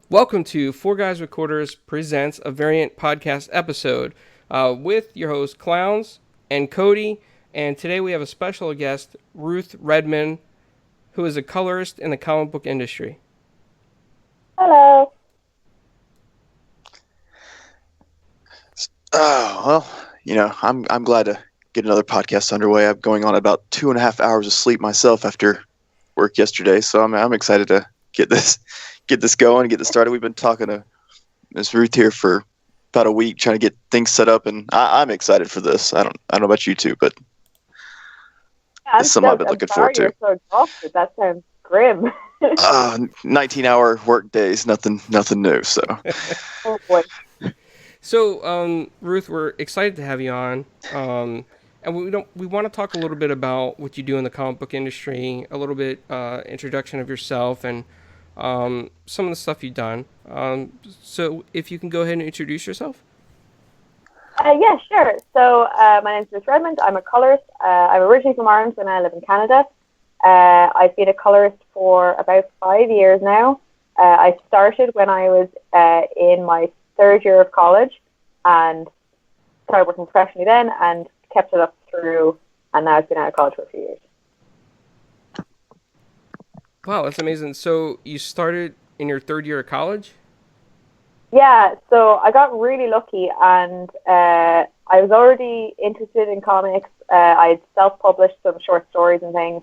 Welcome to Four Guys Recorders presents a variant podcast episode with your hosts Clowns and Cody. And today we have a special guest, Ruth Redmond, who is a colorist in the comic book industry. Hello. I'm glad to get another podcast underway. I'm going on about 2.5 hours of sleep myself after work yesterday, so I'm excited to get this going, get this started. We've been talking to Miss Ruth here for about a week, trying to get things set up, and I'm excited for this. I don't know about you two, but Yeah, it's something I've been looking forward to. You're so exhausted. That sounds grim. 19-hour work days, nothing new. So, Oh boy. So, Ruth, we're excited to have you on. And we want to talk a little bit about what you do in the comic book industry, a little bit introduction of yourself, and some of the stuff you've done. So if you can go ahead and introduce yourself. Yeah, sure. So my name is Ruth Redmond. I'm a colorist. I'm originally from Ireland and I live in Canada. I've been a colorist for about 5 years now. I started when I was in my third year of college and started working professionally then and kept it up through, and now I've been out of college for a few years. Wow, that's amazing. So you started in your third year of college? Yeah, so I got really lucky and I was already interested in comics. I had self-published some short stories and things,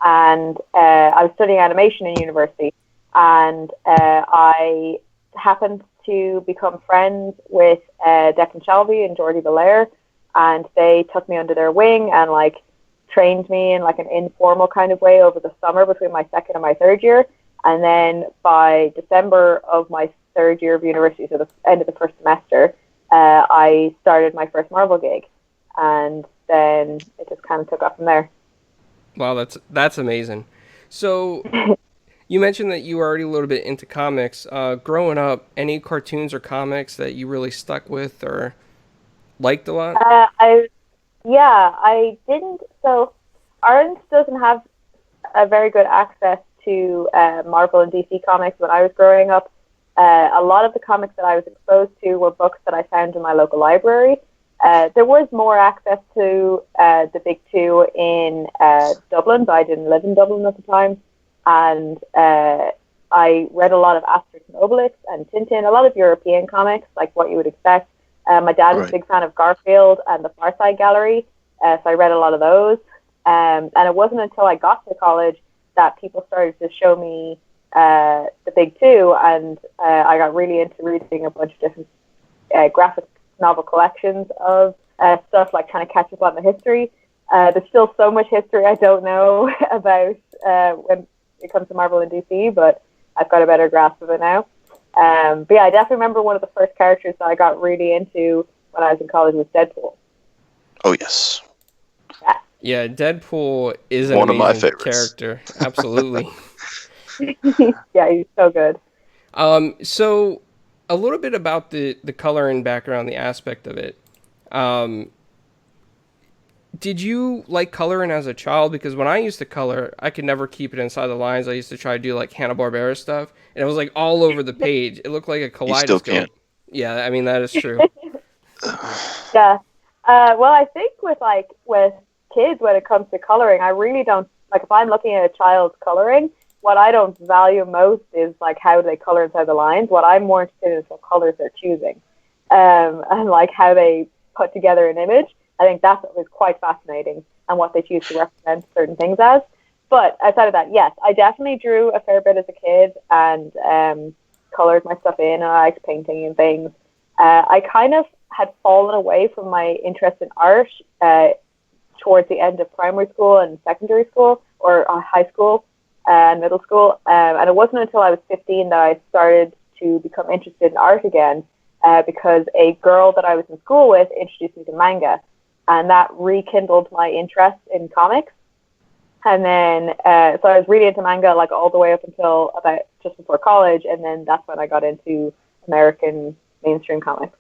and I was studying animation in university, and I happened to become friends with Declan Shelby and Jordi Belair, and they took me under their wing and trained me in an informal kind of way over the summer between my second and my third year. And then by December of my third year of university, so the end of the first semester, I started my first Marvel gig, and then it just kind of took off from there. Wow, that's amazing. So you mentioned that you were already a little bit into comics. Growing up, any cartoons or comics that you really stuck with or liked a lot? I didn't. So Ireland doesn't have a very good access to Marvel and DC comics when I was growing up. A lot of the comics that I was exposed to were books that I found in my local library. There was more access to the big two in Dublin, but I didn't live in Dublin at the time. And I read a lot of Asterix and Obelix and Tintin, a lot of European comics, like what you would expect. My dad was a big fan of Garfield and the Far Side Gallery, so I read a lot of those. And it wasn't until I got to college that people started to show me the big two, and I got really into reading a bunch of different graphic novel collections of stuff, trying to catch up on the history. There's still so much history I don't know about when it comes to Marvel and DC, but I've got a better grasp of it now. But yeah, I definitely remember one of the first characters that I got really into when I was in college was Deadpool. oh yes, Yeah, Deadpool is an one of my amazing favorites. character. Absolutely. Yeah, he's so good. So a little bit about the color and background, the aspect of it. Did you like coloring as a child? Because when I used to color, I could never keep it inside the lines. I used to try to do Hanna-Barbera stuff, and it was all over the page. It looked like a You still can't. kaleidoscope. Yeah, I mean, that is true. Yeah. Well, I think with kids, when it comes to coloring, I really don't if I'm looking at a child's coloring, what I don't value most is how they color inside the lines. What I'm more interested in is what colors they're choosing, and how they put together an image. I think that's what was quite fascinating, and what they choose to represent certain things as. But outside of that, yes, I definitely drew a fair bit as a kid and colored my stuff in. I liked painting and things. I kind of had fallen away from my interest in art towards the end of primary school and secondary school, or high school and middle school. And it wasn't until I was 15 that I started to become interested in art again, because a girl that I was in school with introduced me to manga, and that rekindled my interest in comics. And then, so I was really into manga all the way up until about just before college, and then that's when I got into American mainstream comics.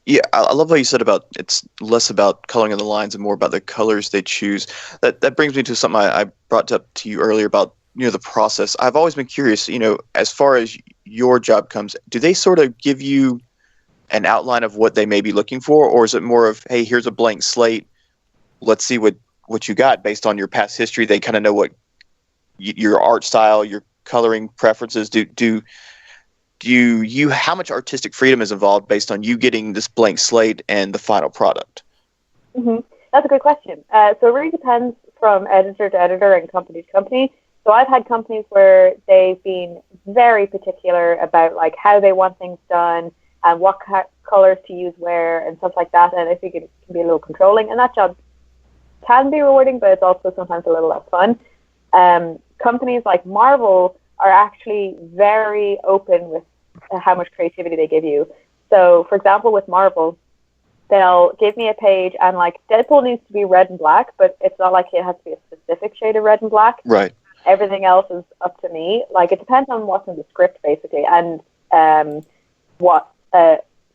Yeah, I love what you said about it's less about coloring in the lines and more about the colors they choose. That brings me to something I brought up to you earlier about the process. I've always been curious, as far as your job comes, do they sort of give you an outline of what they may be looking for, or is it more of, hey, here's a blank slate, let's see what you got based on your past history? They kind of know what your art style, your coloring preferences. Do you how much artistic freedom is involved based on you getting this blank slate and the final product? Mm-hmm. That's a good question. So it really depends from editor to editor and company to company. So I've had companies where they've been very particular about like how they want things done and what colors to use where and stuff like that. And I think it can be a little controlling, and that job can be rewarding, but it's also sometimes a little less fun. Companies like Marvel are actually very open with how much creativity they give you. So, for example, with Marvel, they'll give me a page and like Deadpool needs to be red and black, but it's not like it has to be a specific shade of red and black. Right. Everything else is up to me. Like it depends on what's in the script basically, and what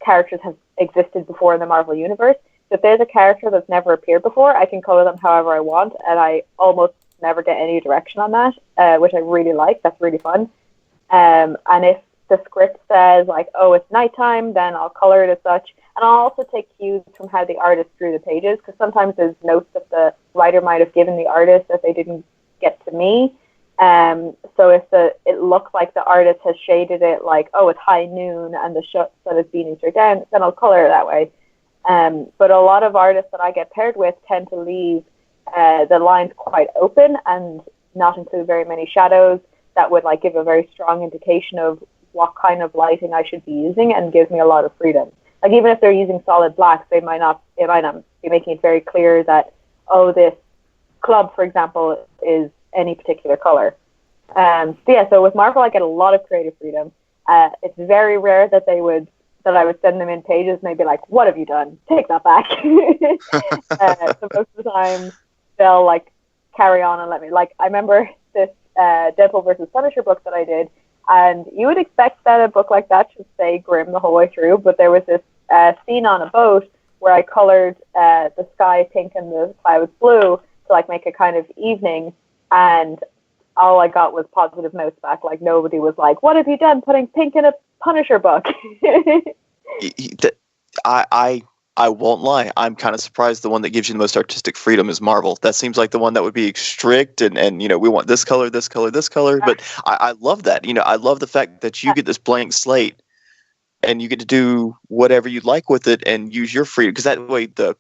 characters have existed before in the Marvel universe. So if there's a character that's never appeared before, I can color them however I want, and I almost never get any direction on that, which I really like. That's really fun. And if the script says like, oh, it's nighttime, then I'll color it as such. And I'll also take cues from how the artist drew the pages, because sometimes there's notes that the writer might have given the artist that they didn't get to me. So if it looks like the artist has shaded it like, oh, it's high noon and the sun is beating straight down, then I'll color it that way. But a lot of artists that I get paired with tend to leave the lines quite open and not include very many shadows. That would like give a very strong indication of what kind of lighting I should be using, and gives me a lot of freedom. Like even if they're using solid blacks, they might not be making it very clear that, oh, this club, for example, is any particular color. So with Marvel, I get a lot of creative freedom. It's very rare that I would send them in pages and they'd be like, what have you done? Take that back. So most of the time they'll like carry on and let me, like, I remember this Deadpool versus Punisher book that I did, and you would expect that a book like that should stay grim the whole way through, but there was this scene on a boat where I colored the sky pink and the clouds blue to like make a kind of evening, and all I got was positive notes back. Like nobody was like, what have you done putting pink in a Punisher book? I won't lie. I'm kind of surprised the one that gives you the most artistic freedom is Marvel. That seems like the one that would be strict and we want this color, this color, this color. But I love that. I love the fact that you get this blank slate and you get to do whatever you'd like with it and use your freedom. Because that way the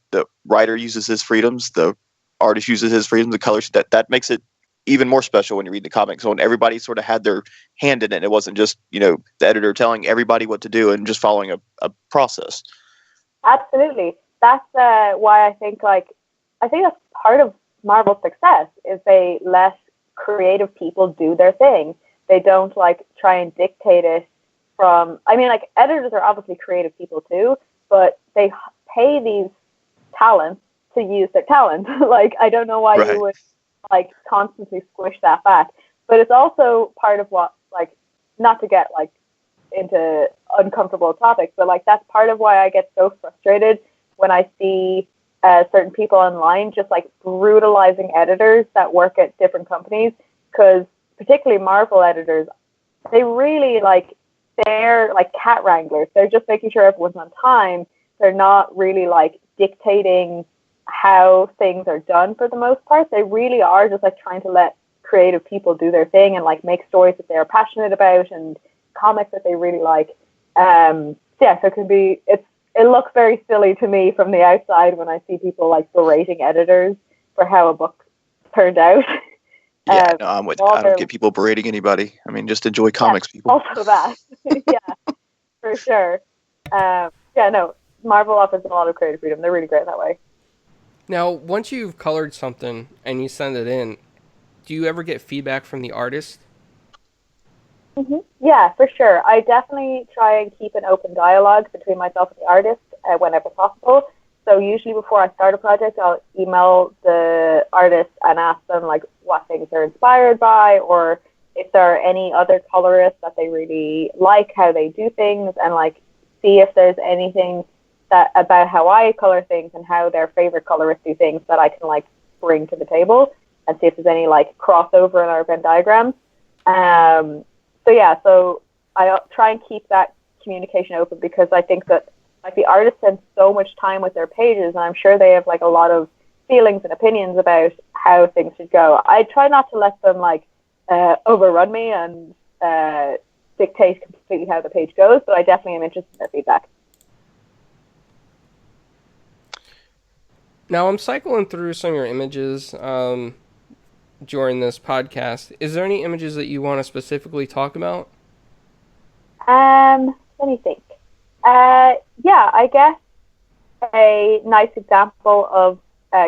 writer uses his freedoms, the artist uses his freedom, the colors. That makes it even more special when you read the comics. So when everybody sort of had their hand in it, it wasn't just, the editor telling everybody what to do and just following a process. Absolutely. That's why I think that's part of Marvel's success is they let creative people do their thing. They don't like try and dictate it from, editors are obviously creative people too, but they pay these talents to use their talent. Like, I don't know why Right. you would like constantly squish that back, but it's also part of what, like, not to get like into uncomfortable topics, but like that's part of why I get so frustrated when I see certain people online just like brutalizing editors that work at different companies, because particularly Marvel editors, they really they're like cat wranglers. They're just making sure everyone's on time. They're not really like dictating how things are done for the most part. They really are just like trying to let creative people do their thing and like make stories that they're passionate about and comics that they really like. So it looks very silly to me from the outside when I see people like berating editors for how a book turned out. Yeah, no, I'm with you. I don't get people berating anybody. Just enjoy comics, people. Also that. Yeah, for sure. Marvel offers a lot of creative freedom. They're really great that way. Now, once you've colored something and you send it in, do you ever get feedback from the artist? Mm-hmm. Yeah, for sure. I definitely try and keep an open dialogue between myself and the artist whenever possible. So usually before I start a project, I'll email the artist and ask them like what things they're inspired by, or if there are any other colorists that they really like, how they do things, and like see if there's anything that about how I color things and how their favorite colorists do things that I can like bring to the table. and see if there's any like crossover in our Venn diagrams. So I try and keep that communication open, because I think that like the artists spend so much time with their pages, and I'm sure they have like a lot of feelings and opinions about how things should go. I try not to let them like overrun me and dictate completely how the page goes, but I definitely am interested in their feedback. Now I'm cycling through some of your images during this podcast. Is there any images that you want to specifically talk about? Let me think. Yeah, I guess a nice example of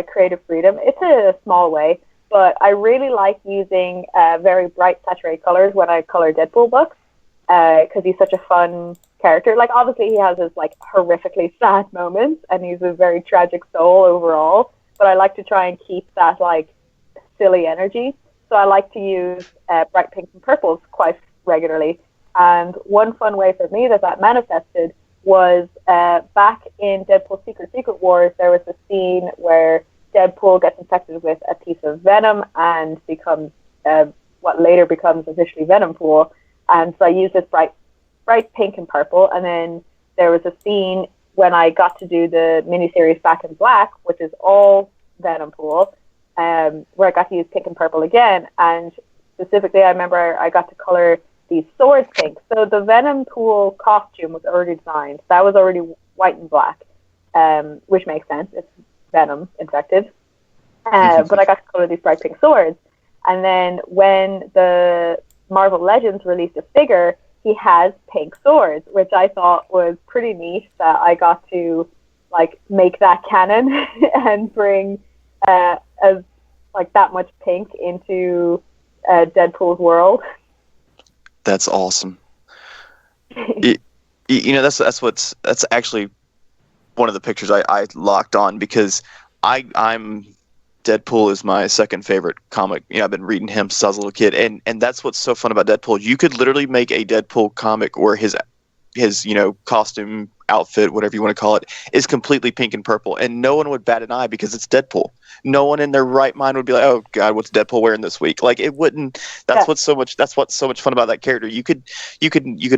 creative freedom. It's a small way, but I really like using very bright saturated colors when I color Deadpool books, because he's such a fun character. Like, obviously he has his like horrifically sad moments, and he's a very tragic soul overall, but I like to try and keep that like silly energy. So I like to use bright pinks and purples quite regularly. And one fun way for me that manifested was back in Deadpool Secret Wars, there was a scene where Deadpool gets infected with a piece of venom and becomes what later becomes officially Venompool. And so I used this bright pink and purple. And then there was a scene when I got to do the miniseries Back in Black, which is all Venompool, where I got to use pink and purple again. And specifically, I remember I got to color these swords pink. So the Venompool costume was already designed. That was already white and black, which makes sense. It's Venom infected. But I got to color these bright pink swords. And then when the Marvel Legends released a figure, he has pink swords, which I thought was pretty neat that I got to like make that canon and bring as like that much pink into Deadpool's world. That's awesome. That's actually one of the pictures I locked on, because I'm Deadpool is my second favorite comic. I've been reading him since I was a little kid, and that's what's so fun about Deadpool. You could literally make a Deadpool comic where his costume, outfit, whatever you want to call it, is completely pink and purple, and no one would bat an eye, because it's Deadpool. No one in their right mind would be like, "Oh God, what's Deadpool wearing this week?" Like, it wouldn't. That's what's so much fun about that character. You could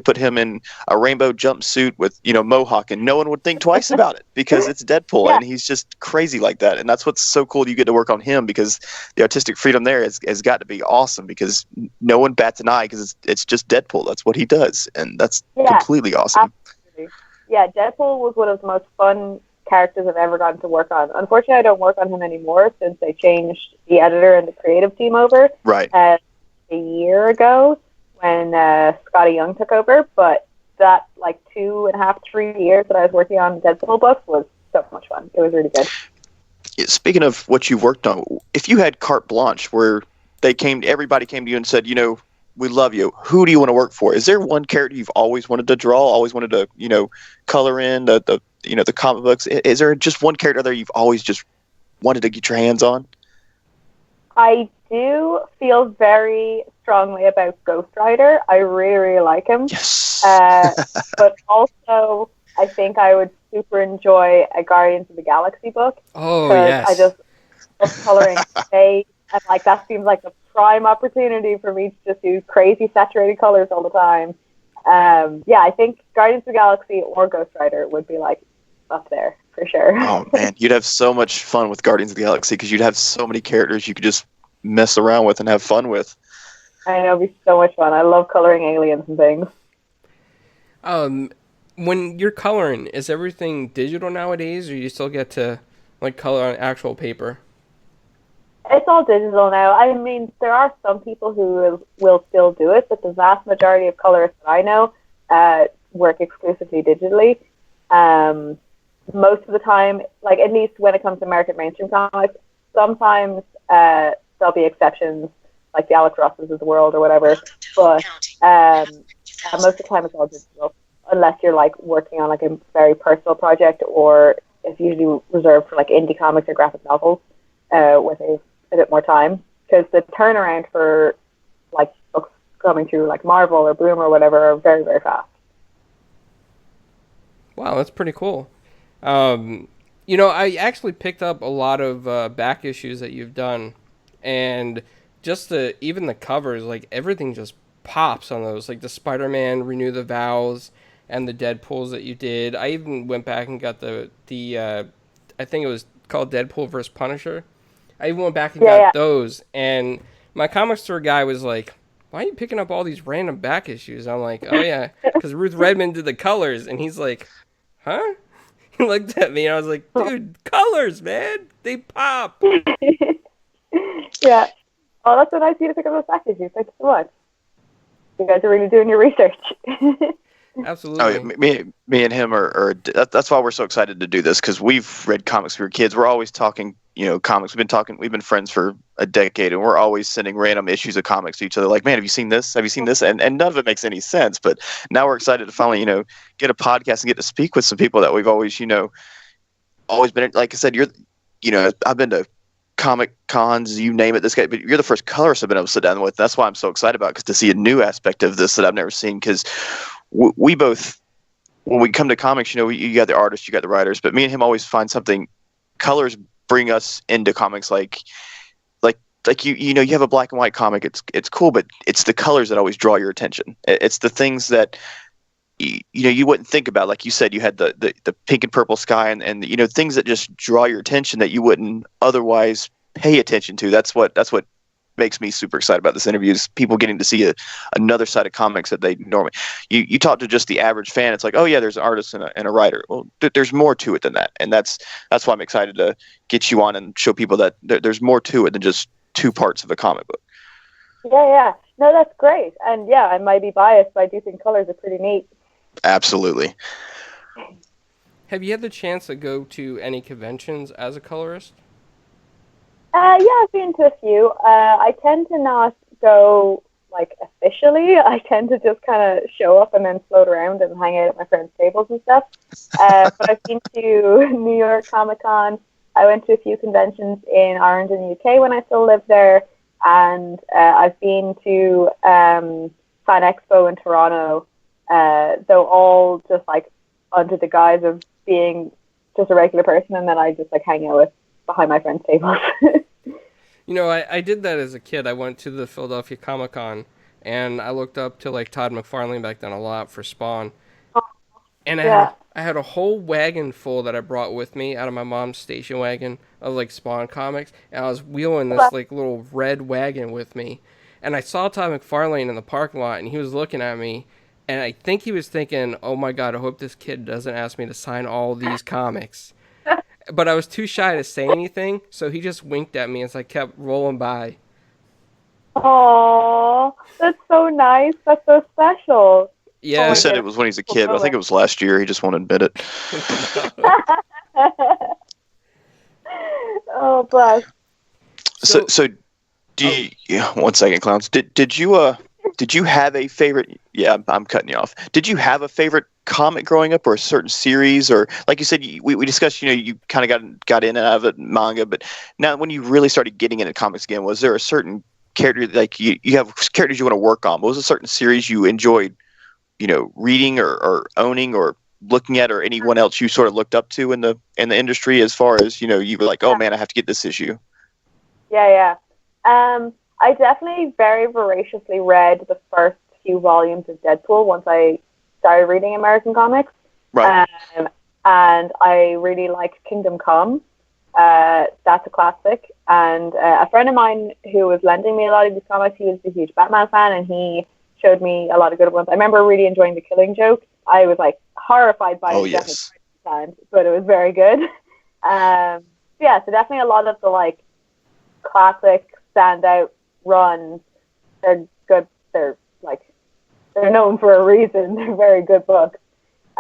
put him in a rainbow jumpsuit with mohawk, and no one would think twice about it, because it's Deadpool, and he's just crazy like that. And that's what's so cool. You get to work on him, because the artistic freedom there has got to be awesome, because no one bats an eye, because it's just Deadpool. That's what he does, and that's completely awesome. Absolutely. Yeah, Deadpool was one of the most fun characters I've ever gotten to work on. Unfortunately, I don't work on him anymore since they changed the editor and the creative team over. Right. A year ago when Scotty Young took over. But that 2.5, 3 years that I was working on Deadpool books was so much fun. It was really good. Speaking of what you worked on, if you had carte blanche where everybody came to you and said, we love you, who do you want to work for? Is there one character you've always wanted to draw, always wanted to, color in the comic books? Is there just one character there you've always just wanted to get your hands on? I do feel very strongly about Ghost Rider. I really, really like him. Yes. But also, I think I would super enjoy a Guardians of the Galaxy book. Oh, yes. I just love coloring space, and that seems like a prime opportunity for me to just do crazy saturated colors all the time. I think Guardians of the Galaxy or Ghost Rider would be up there for sure. Oh man, you'd have so much fun with Guardians of the Galaxy, because you'd have so many characters you could just mess around with and have fun with. I know, it'd be so much fun. I love coloring aliens and things. When you're coloring, is everything digital nowadays, or you still get to color on actual paper? It's all digital now. I mean, there are some people who will still do it, but the vast majority of colorists that I know work exclusively digitally. Most of the time, at least when it comes to American mainstream comics, sometimes there'll be exceptions, like the Alex Rosses of the world or whatever, but most of the time it's all digital, unless you're working on a very personal project, or it's usually reserved for indie comics or graphic novels with a bit more time, because the turnaround for books coming through Marvel or Boom or whatever are very, very fast. Wow, that's pretty cool. I actually picked up a lot of back issues that you've done, and just even the covers, like everything just pops on those. Like the Spider-Man Renew the Vows and the Deadpools that you did. I even went back and got the I think it was called Deadpool vs. Punisher. I even went back and got those, and my comic store guy was like, "Why are you picking up all these random back issues?" I'm like, "Oh yeah, because Ruth Redmond did the colors," and he's like, "Huh?" He looked at me, and I was like, "Dude, colors, man, they pop." Yeah. Oh, that's so nice of you to pick up those back issues. Thank you so much. You guys are really doing your research. Absolutely. Oh, yeah, me and him that's why we're so excited to do this, because we've read comics when we were kids. We're always talking, comics. We've been friends for a decade, and we're always sending random issues of comics to each other. Like, man, have you seen this? Have you seen this? And none of it makes any sense. But now we're excited to finally, get a podcast and get to speak with some people that we've always, always been. Like I said, I've been to comic cons, you name it, this guy, but you're the first colorist I've been able to sit down with. That's why I'm so excited about, because to see a new aspect of this that I've never seen, because we both, when we come to comics, you got the artists, you got the writers, but me and him always find something. Colors bring us into comics, like you have a black and white comic, it's cool, but it's the colors that always draw your attention. It's the things that you wouldn't think about. Like you said, you had the pink and purple sky, and things that just draw your attention that you wouldn't otherwise pay attention to. That's what makes me super excited about this interview, is people getting to see another side of comics that they normally, you talk to just the average fan, it's like, oh yeah, there's an artist and a writer. Well, there's more to it than that, and that's why I'm excited to get you on and show people that there's more to it than just two parts of a comic book. Yeah. No, that's great. And yeah, I might be biased, but I do think colors are pretty neat. Absolutely. Have you had the chance to go to any conventions as a colorist? Yeah, I've been to a few. I tend to not go like officially. I tend to just kind of show up and then float around and hang out at my friends' tables and stuff. But I've been to New York Comic Con. I went to a few conventions in Ireland and the UK when I still lived there, and I've been to Fan Expo in Toronto. Though all just like under the guise of being just a regular person, and then I just like hang out with behind my friends' tables. I did that as a kid. I went to the Philadelphia Comic Con, and I looked up to like Todd McFarlane back then a lot for Spawn. And I had a whole wagon full that I brought with me out of my mom's station wagon of like Spawn comics, and I was wheeling this like little red wagon with me, and I saw Todd McFarlane in the parking lot, and he was looking at me, and I think he was thinking, oh my god, I hope this kid doesn't ask me to sign all these comics. But I was too shy to say anything, so he just winked at me as I kept rolling by. Oh, that's so nice. That's so special. Yeah. He said it was when he's a kid, but I think it was last year. He just won't admit it. Oh, bless. So do you, one second, clowns. Did you have a favorite? Yeah, I'm cutting you off. Did you have a favorite comic growing up, or a certain series, or like you said, we discussed, you kind of got in and out of it, manga, but now when you really started getting into comics again, was there a certain character, like you have characters you want to work on, but was a certain series you enjoyed, reading or owning or looking at, or anyone else you sort of looked up to in the industry, as far as, you were like, oh man, I have to get this issue? Yeah. I definitely very voraciously read the first few volumes of Deadpool once I started reading American comics. Right. And I really like Kingdom Come. That's a classic. And a friend of mine who was lending me a lot of these comics, he was a huge Batman fan, and he showed me a lot of good ones. I remember really enjoying The Killing Joke. I was like horrified by it yes. times, but it was very good. So definitely a lot of the like classic standout runs. They're good. They're known for a reason. They're very good books.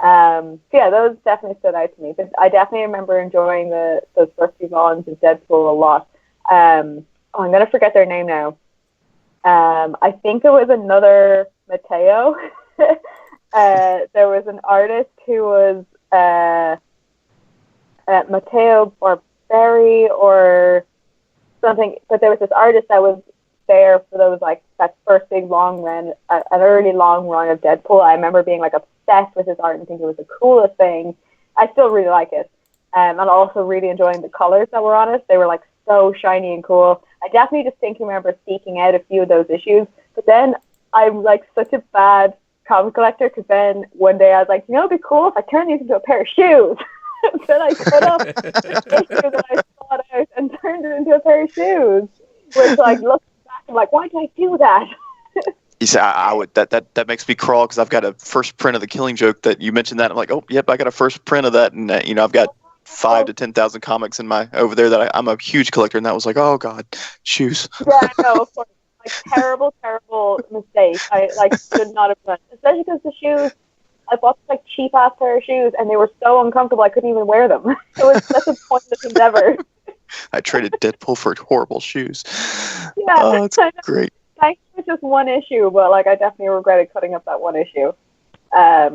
Those definitely stood out to me. But I definitely remember enjoying those first few volumes of Deadpool a lot. I'm going to forget their name now. I think it was another Mateo. There was an artist who was Mateo Barberi or something, but there was this artist that was there for those like that first big long run, an early long run of Deadpool. I remember being like obsessed with his art and thinking it was the coolest thing. I still really like it, and also really enjoying the colors that were on it. They were like so shiny and cool. I definitely distinctly remember seeking out a few of those issues. But then I'm like such a bad comic collector, because then one day I was like, you know, it'd be cool if I turned these into a pair of shoes. Then I cut up the issue that I thought out and turned it into a pair of shoes. Which, like, looking back, I'm like, why did I do that? You say I would that makes me crawl, because I've got a first print of the Killing Joke that you mentioned that. I'm like, oh, yep, I got a first print of that, and you know, I've got 5,000 to 10,000 comics in my over there that I'm a huge collector, and that was like, oh god, shoes. Yeah, no, of course. Like, terrible mistake. I should not have done, especially because the shoes. I bought like cheap ass pair of shoes, and they were so uncomfortable I couldn't even wear them. It was such a pointless endeavor. I traded Deadpool for horrible shoes. Yeah, oh, it's great. Thanks, it was just one issue, but like I definitely regretted cutting up that one issue. Yeah,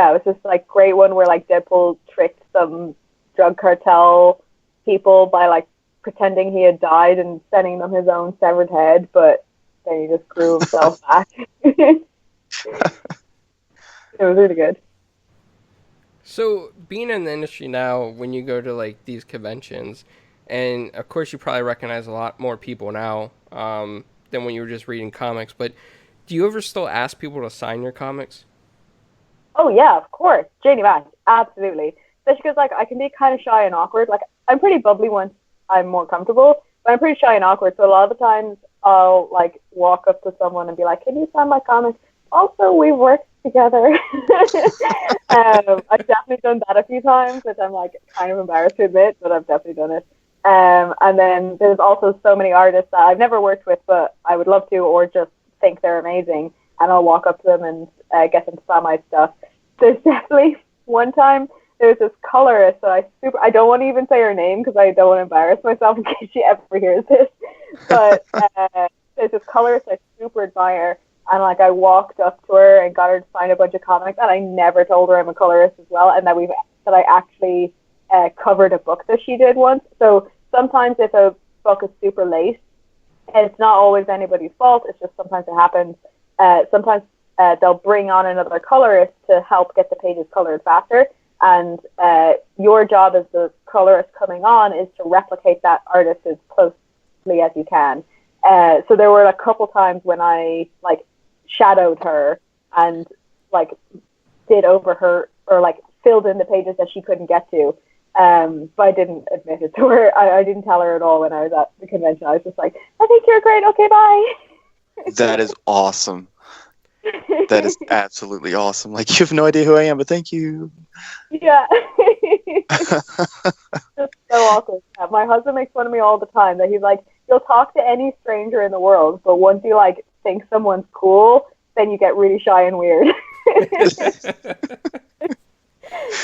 it was just like great one where like Deadpool tricked some drug cartel people by like pretending he had died and sending them his own severed head, but then he just grew himself back. It was really good. So, being in the industry now, when you go to like these conventions, and of course you probably recognize a lot more people now than when you were just reading comics, but do you ever still ask people to sign your comics? Oh yeah, of course. Janie Mac, absolutely. Especially because like I can be kind of shy and awkward. Like I'm pretty bubbly once I'm more comfortable, but I'm pretty shy and awkward. So a lot of the times I'll like walk up to someone and be like, "Can you sign my comics?" Also, we've worked together. I've definitely done that a few times, which I'm like kind of embarrassed to admit, but I've definitely done it. And then there's also so many artists that I've never worked with, but I would love to, or just think they're amazing, and I'll walk up to them and get them to sign my stuff. There's definitely one time there's this colorist that I don't want to even say her name because I don't want to embarrass myself in case she ever hears this, but there's this colorist I super admire, and like I walked up to her and got her to sign a bunch of comics, and I never told her I'm a colorist as well, and that I actually covered a book that she did once. So sometimes if a book is super late, it's not always anybody's fault. It's just sometimes it happens. Sometimes they'll bring on another colorist to help get the pages colored faster. And your job as the colorist coming on is to replicate that artist as closely as you can. So there were a couple times when I like shadowed her and like did over her, or like filled in the pages that she couldn't get to. But I didn't admit it to her. I didn't tell her at all when I was at the convention. I was just like, I think you're great. Okay, bye. That is awesome. That is absolutely awesome. Like, you have no idea who I am, but thank you. Yeah. Just so awkward. Yeah, my husband makes fun of me all the time that he's like, you'll talk to any stranger in the world, but once you like think someone's cool, then you get really shy and weird.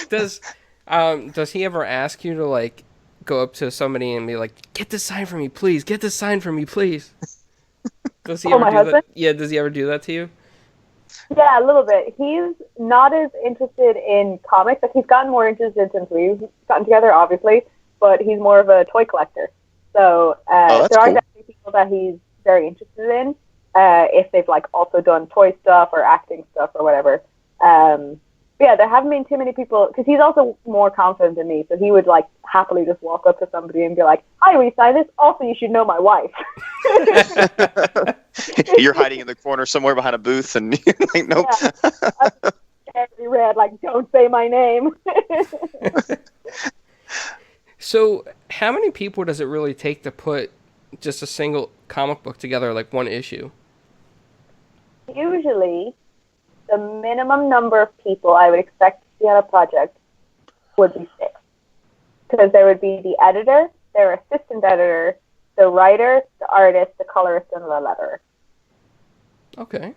Does he ever ask you to like go up to somebody and be like, "Get this sign for me, please. Get this sign for me, please"? Does he ever my do husband? that? Yeah, does he ever do that to you? Yeah, a little bit. He's not as interested in comics. Like, he's gotten more interested since we've gotten together, obviously, but he's more of a toy collector. So there are cool. definitely people that he's very interested in, if they've like also done toy stuff or acting stuff or whatever. But yeah, there haven't been too many people, because he's also more confident than me, so he would like happily just walk up to somebody and be like, "Hi, will you sign this? Also, you should know my wife." You're hiding in the corner somewhere behind a booth, and like, nope. Yeah. Very red, like, don't say my name. So, how many people does it really take to put just a single comic book together, like one issue? Usually, the minimum number of people I would expect to see on a project would be 6. Because there would be the editor, their assistant editor, the writer, the artist, the colorist, and the letterer. Okay.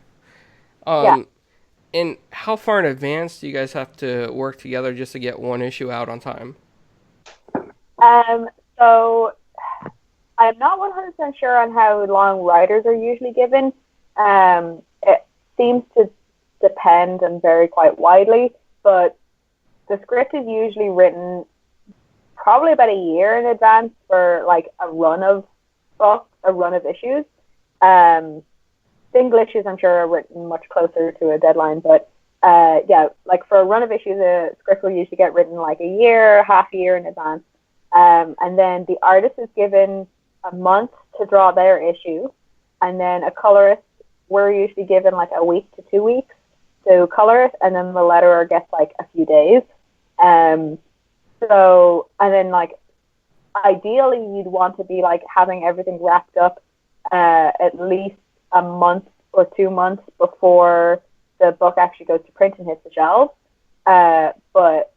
Yeah. And how far in advance do you guys have to work together just to get one issue out on time? So I'm not 100% sure on how long writers are usually given. It seems to depend and vary quite widely, but the script is usually written probably about a year in advance for like a run of books, a run of issues. Single issues, I'm sure, are written much closer to a deadline, but yeah, like for a run of issues, a script will usually get written like a year, half a year in advance. And then the artist is given a month to draw their issue, and then a colorist, we're usually given like a week to 2 weeks to color it, and then the letterer gets like a few days. So, and then like ideally you'd want to be like having everything wrapped up at least a month or 2 months before the book actually goes to print and hits the shelves. But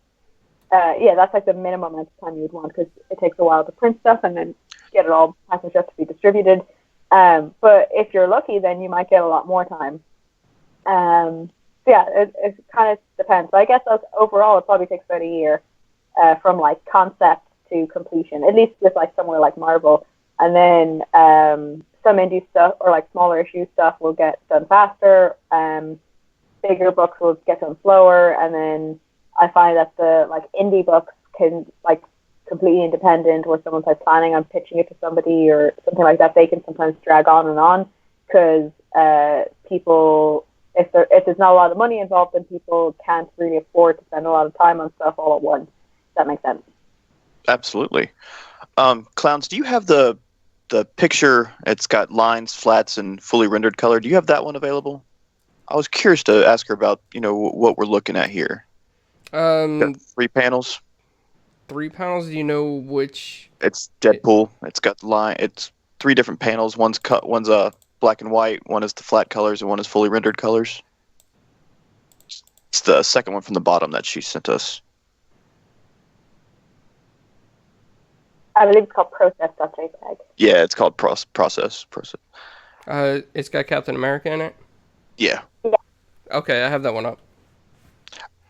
yeah, that's like the minimum amount of time you'd want, because it takes a while to print stuff and then get it all packaged up to be distributed. But if you're lucky, then you might get a lot more time. So yeah, it kind of depends. But I guess overall, it probably takes about a year from like concept to completion, at least with like somewhere like Marvel. And then some indie stuff or like smaller issue stuff will get done faster. Bigger books will get done slower. And then I find that the like indie books can like completely independent, or someone's like planning on pitching it to somebody or something like that, they can sometimes drag on and on, because people, if there's not a lot of money involved, then people can't really afford to spend a lot of time on stuff all at once. Does that make sense? Absolutely. Clowns, do you have the picture? It's got lines, flats, and fully rendered color. Do you have that one available? I was curious to ask her about, what we're looking at here. Got 3 panels. 3 panels. Do you know which? It's Deadpool. It's got line. It's 3 different panels. One's one's black and white. One is the flat colors, and one is fully rendered colors. It's the second one from the bottom that she sent us. I believe it's called process.jpg. Yeah, it's called process. It's got Captain America in it. Yeah. Okay, I have that one up.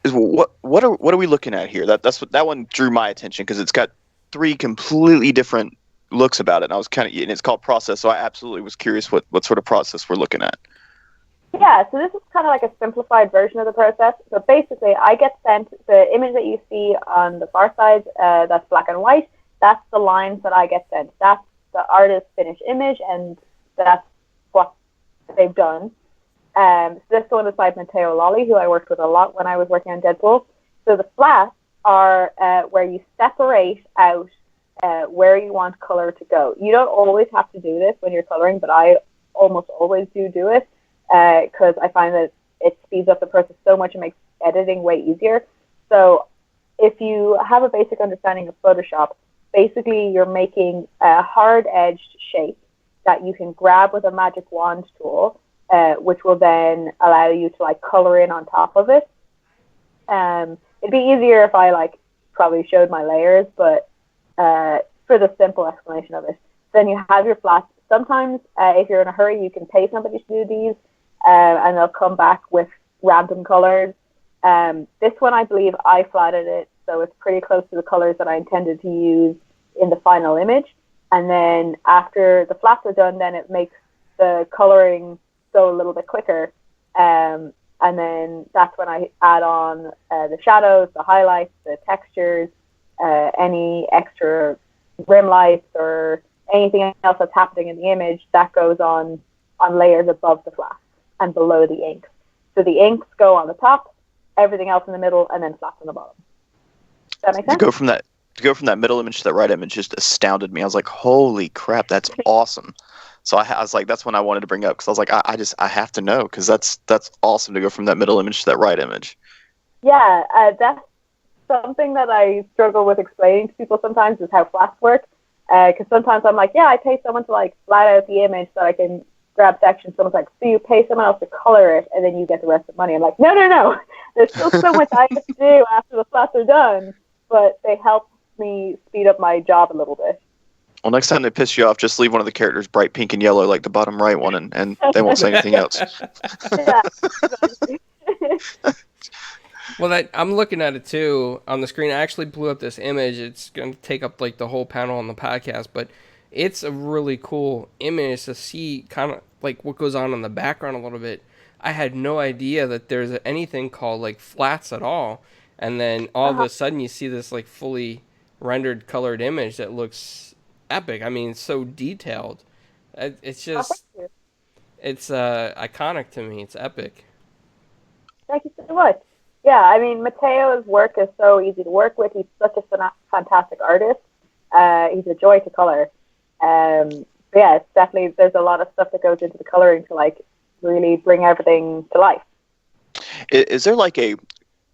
What are we looking at here? That one drew my attention, because it's got 3 completely different looks about it, and I was and it's called process, so I absolutely was curious what sort of process we're looking at. Yeah, so this is kind of like a simplified version of the process. So basically, I get sent the image that you see on the far side, that's black and white. That's the lines that I get sent. That's the artist's finished image, and that's what they've done. So this one is by Matteo Lolli, who I worked with a lot when I was working on Deadpool. So the flats are where you separate out where you want color to go. You don't always have to do this when you're coloring, but I almost always do it, because I find that it speeds up the process so much and makes editing way easier. So if you have a basic understanding of Photoshop, basically you're making a hard-edged shape that you can grab with a magic wand tool, which will then allow you to like color in on top of it. It'd be easier if I like probably showed my layers, but for the simple explanation of it, then you have your flats. Sometimes if you're in a hurry, you can pay somebody to do these, and they'll come back with random colors. This one, I believe I flatted it, so it's pretty close to the colors that I intended to use in the final image. And then after the flats are done, then it makes the coloring go a little bit quicker. And then that's when I add on the shadows, the highlights, the textures, any extra rim lights or anything else that's happening in the image that goes on layers above the flats and below the inks. So the inks go on the top, everything else in the middle, and then flats on the bottom. Does that make sense? To go from that middle image to that right image just astounded me. I was like, holy crap, that's awesome. So I was like, that's when I wanted to bring up, because I was like, I have to know, because that's awesome to go from that middle image to that right image. Yeah, that's something that I struggle with explaining to people sometimes, is how flats work. Because sometimes I'm like, yeah, I pay someone to like flat out the image so I can grab sections. Someone's like, so you pay someone else to color it and then you get the rest of the money. I'm like, no. There's still so much I have to do after the flats are done, but they help me speed up my job a little bit. Well, next time they piss you off, just leave one of the characters bright pink and yellow, like the bottom right one, and they won't say anything else. Yeah, exactly. Well, I'm looking at it too on the screen. I actually blew up this image. It's going to take up like the whole panel on the podcast, but it's a really cool image to see kind of like what goes on in the background a little bit. I had no idea that there's anything called like flats at all. And then all of a sudden you see this like fully rendered colored image that looks epic. I mean, so detailed. It's just, it's iconic to me. It's epic. Thank you so much. Yeah, I mean, Matteo's work is so easy to work with. He's such a fantastic artist. He's a joy to color. But yeah, it's definitely, there's a lot of stuff that goes into the coloring to like really bring everything to life. Is there like a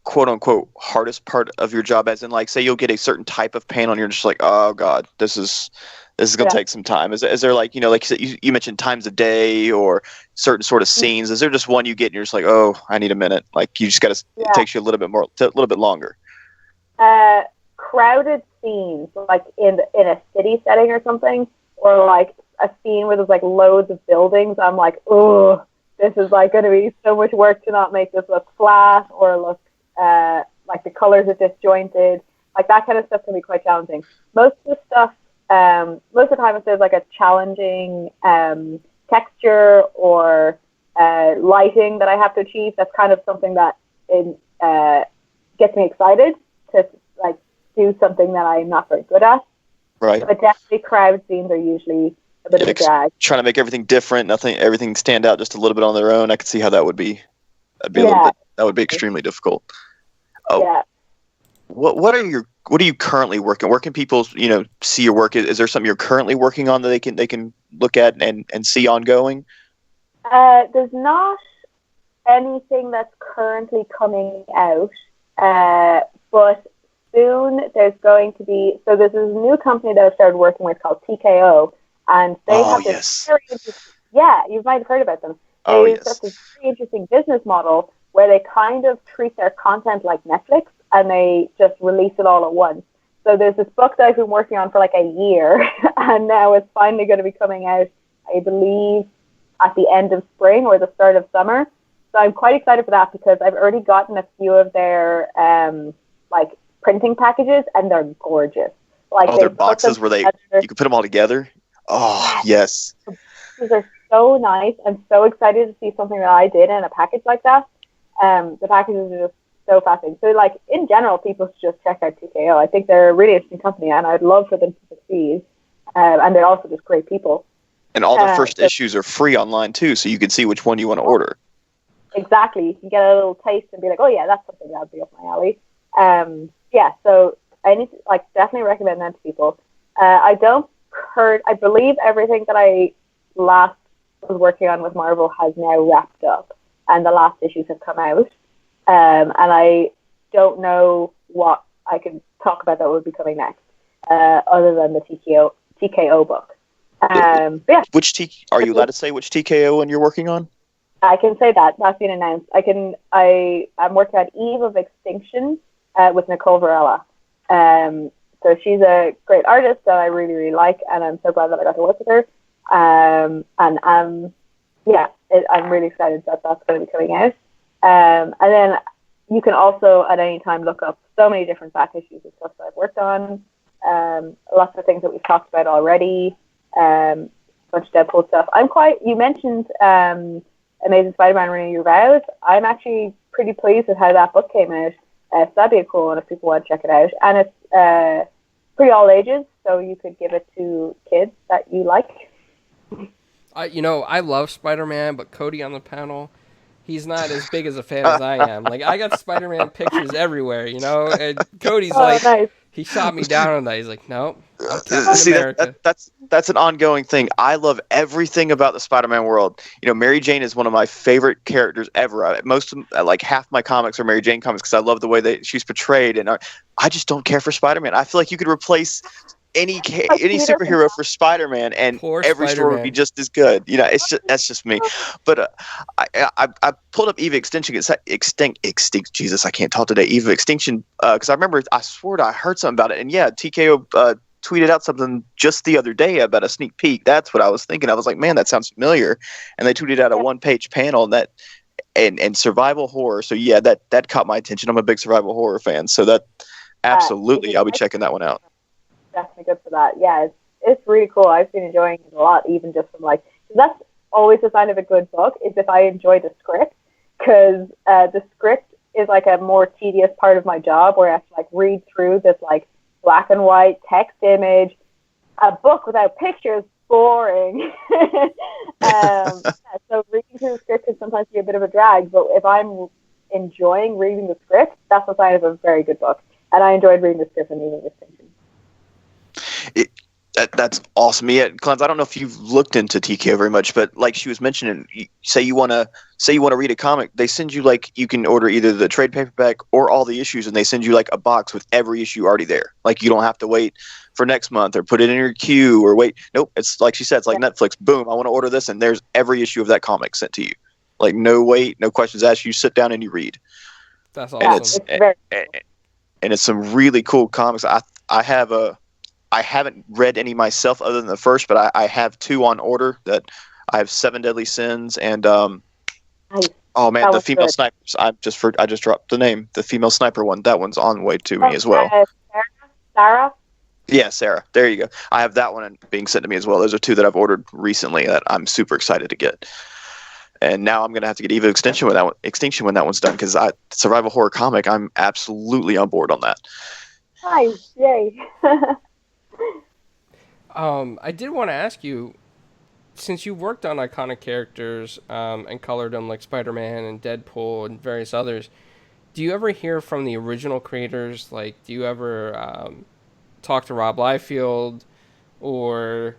quote unquote hardest part of your job, as in like say you'll get a certain type of paint on, you're just like, oh god, this is gonna Yeah. take some time. Is there like, like you said, you mentioned times of day or certain sort of scenes, is there just one you get and you're just like, oh, I need a minute, like you just gotta, Yeah. it takes you a little bit longer? Crowded scenes, like in a city setting or something, or like a scene where there's like loads of buildings. I'm like, oh, this is like going to be so much work to not make this look flat or look like the colors are disjointed. Like that kind of stuff can be quite challenging. Most of the stuff, most of the time, if there's like a challenging texture or lighting that I have to achieve, that's kind of something that gets me excited to like do something that I'm not very good at. Right. But definitely crowd scenes are usually a bit of a drag. Trying to make everything different, everything stand out just a little bit on their own. I could see how that would be. That'd be a little bit. That would be extremely difficult. Oh, yeah. What are you currently working? Where can people see your work? Is there something you're currently working on that they can look at and see ongoing? There's not anything that's currently coming out, but soon there's going to be. So there's this new company that I've started working with called TKO, and they have this very interesting. Yeah, you might have heard about them. They've got this very interesting business model where they kind of treat their content like Netflix, and they just release it all at once. So there's this book that I've been working on for like a year, and now it's finally going to be coming out, I believe, at the end of spring or the start of summer. So I'm quite excited for that because I've already gotten a few of their like printing packages, and they're gorgeous. Like their boxes where you can put them all together. Oh, yes. These are so nice. I'm so excited to see something that I did in a package like that. The packages are just so fascinating. So, like, in general, people should just check out TKO. I think they're a really interesting company, and I'd love for them to succeed. And they're also just great people. And all their first issues are free online, too, so you can see which one you want to order. Exactly. You can get a little taste and be like, oh, yeah, that's something that would be up my alley. So I need to, like, definitely recommend that to people. I believe everything that I last was working on with Marvel has now wrapped up, and the last issues have come out. And I don't know what I can talk about that would be coming next, other than the TKO book. Yeah. Are you allowed to say which TKO one you're working on? I can say that. That's been announced. I'm working on Eve of Extinction with Nicole Varela. So she's a great artist that I really, really like, and I'm so glad that I got to work with her. I'm really excited that that's going to be coming out. And then you can also at any time look up so many different back issues of stuff that I've worked on. Lots of things that we've talked about already. A bunch of Deadpool stuff. You mentioned Amazing Spider-Man Renew Your Vows. I'm actually pretty pleased with how that book came out. So that'd be a cool one if people want to check it out. And it's pretty all ages, so you could give it to kids that you like. I love Spider-Man, but Cody on the panel, he's not as big as a fan as I am. Like, I got Spider-Man pictures everywhere, and Cody's nice. He shot me down on that. He's like, nope, I'm Captain America. That's an ongoing thing. I love everything about the Spider-Man world. Mary Jane is one of my favorite characters ever. Like half my comics are Mary Jane comics because I love the way that she's portrayed, and I just don't care for Spider-Man. I feel like you could replace any superhero for Spider-Man, and every story would be just as good. That's just me. But I pulled up Eve Extinction. Extinct. Jesus, I can't talk today. Eve Extinction, because I swore I heard something about it, and yeah, TKO tweeted out something just the other day about a sneak peek. That's what I was thinking. I was like, man, that sounds familiar. And they tweeted out a one-page panel and survival horror. So yeah, that caught my attention. I'm a big survival horror fan, so that absolutely, I'll be checking that one out. Definitely good for that. Yeah, it's really cool. I've been enjoying it a lot, even just from that's always a sign of a good book, is if I enjoy the script, because the script is like a more tedious part of my job where I have to read through this black and white text image. A book without pictures, boring. So reading through the script can sometimes be a bit of a drag, but if I'm enjoying reading the script, that's a sign of a very good book. And I enjoyed reading the script and reading this. That's awesome. Yeah, Clance, I don't know if you've looked into TKO very much, but like she was mentioning, say you want to read a comic, they send you like you can order either the trade paperback or all the issues, and they send you like a box with every issue already there. Like you don't have to wait for next month or put it in your queue or wait. Nope, it's like she said, it's like Netflix. Boom, I want to order this, and there's every issue of that comic sent to you. Like no wait, no questions asked. You sit down and you read. That's And awesome. it's some really cool comics. I haven't read any myself other than the first, but I have 2 on order. That I have 7 Deadly Sins and oh man, the female snipers. I just dropped the name. The female sniper one. That one's on the way to me as well. Sarah. Yeah, Sarah. There you go. I have that one being sent to me as well. Those are 2 that I've ordered recently that I'm super excited to get. And now I'm gonna have to get Evo Extinction when that one's done because survival horror comic. I'm absolutely on board on that. Nice, yay. I did want to ask you, since you worked on iconic characters and colored them like Spider-Man and Deadpool and various others, do you ever hear from the original creators? Like, do you ever talk to Rob Liefeld or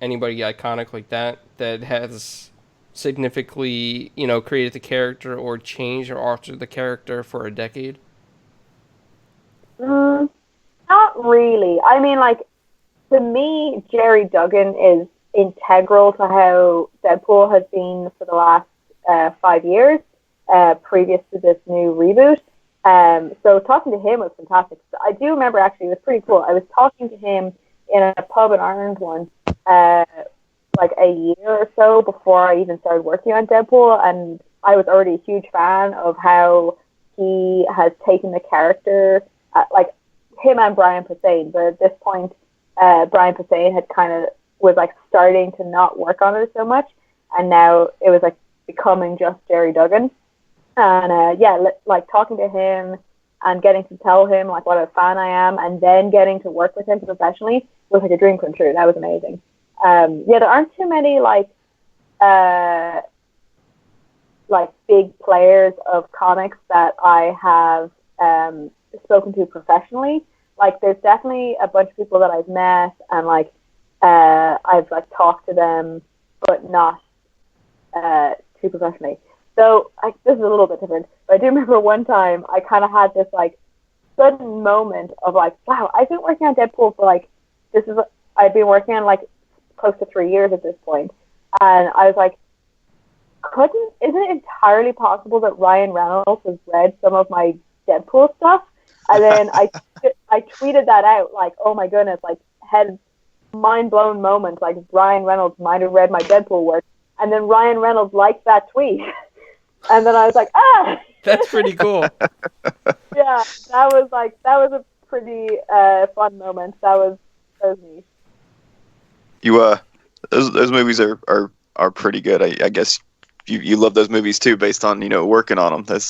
anybody iconic like that has significantly, created the character or changed or altered the character for a decade? Not really. I mean, like, to me, Jerry Duggan is integral to how Deadpool has been for the last 5 years, previous to this new reboot. So talking to him was fantastic. I do remember, actually, it was pretty cool. I was talking to him in a pub in Ireland once, like a year or so before I even started working on Deadpool, and I was already a huge fan of how he has taken the character, like him and Brian Posehn, but at this point, Brian Posehn had was like starting to not work on it so much, and now it was like becoming just Jerry Duggan. And like talking to him and getting to tell him like what a fan I am, and then getting to work with him professionally was like a dream come true. That was amazing. There aren't too many like big players of comics that I have spoken to professionally. Like, there's definitely a bunch of people that I've met and like I've like talked to them, but not too professionally. So this is a little bit different. But I do remember one time I kind of had this like sudden moment of like, wow, I've been working on Deadpool for like I've been working on like close to 3 years at this point, and I was like, isn't it entirely possible that Ryan Reynolds has read some of my Deadpool stuff? And then I tweeted that out, like, oh my goodness, like, had mind-blown moment, like, Ryan Reynolds might have read my Deadpool work. And then Ryan Reynolds liked that tweet. And then I was like, ah! That's pretty cool. Yeah, that was a pretty fun moment. That was neat. Those movies are pretty good. I guess you love those movies too, based on working on them.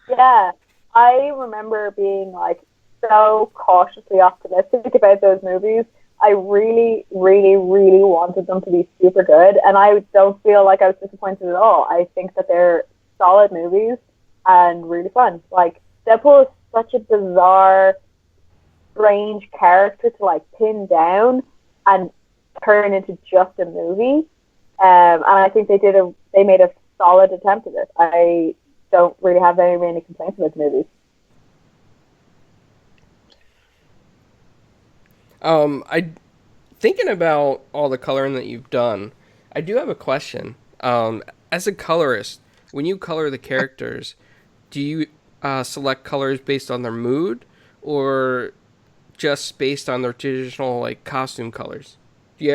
Yeah, I remember being like so cautiously optimistic about those movies. I really, really, really wanted them to be super good, and I don't feel like I was disappointed at all. I think that they're solid movies and really fun. Like, Deadpool is such a bizarre, strange character to like pin down and turn into just a movie. And I think they made a solid attempt at it. I don't really have any complaints about the movies. Thinking about all the coloring that you've done, I do have a question. As a colorist, when you color the characters, do you select colors based on their mood, or just based on their traditional like costume colors? Do you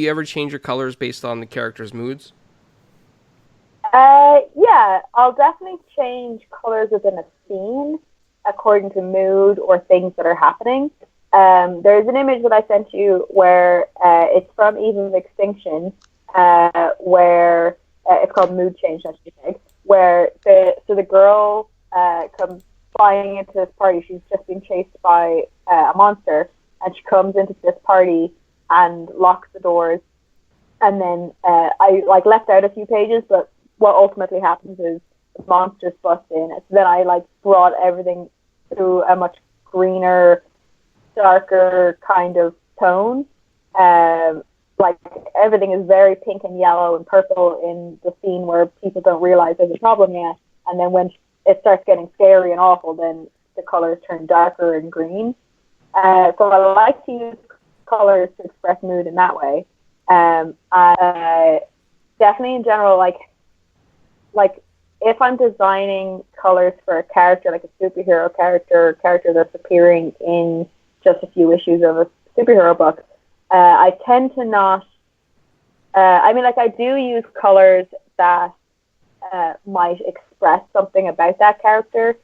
ever change your colors based on the characters' moods? Yeah, I'll definitely change colors within a scene according to mood or things that are happening. There's an image that I sent you where it's from Eve of Extinction, where it's called Mood Change, where the girl comes flying into this party. She's just been chased by a monster, and she comes into this party and locks the doors. And then I like left out a few pages, but what ultimately happens is the monsters bust in. So then I like brought everything to a much greener, darker kind of tone. Like everything is very pink and yellow and purple in the scene where people don't realize there's a problem yet, and then when it starts getting scary and awful, then the colors turn darker and green. So I like to use colors to express mood in that way. Definitely in general, like if I'm designing colors for a character, like a superhero character that's appearing in just a few issues of a superhero book, I tend to not. I do use colors that might express something about that character,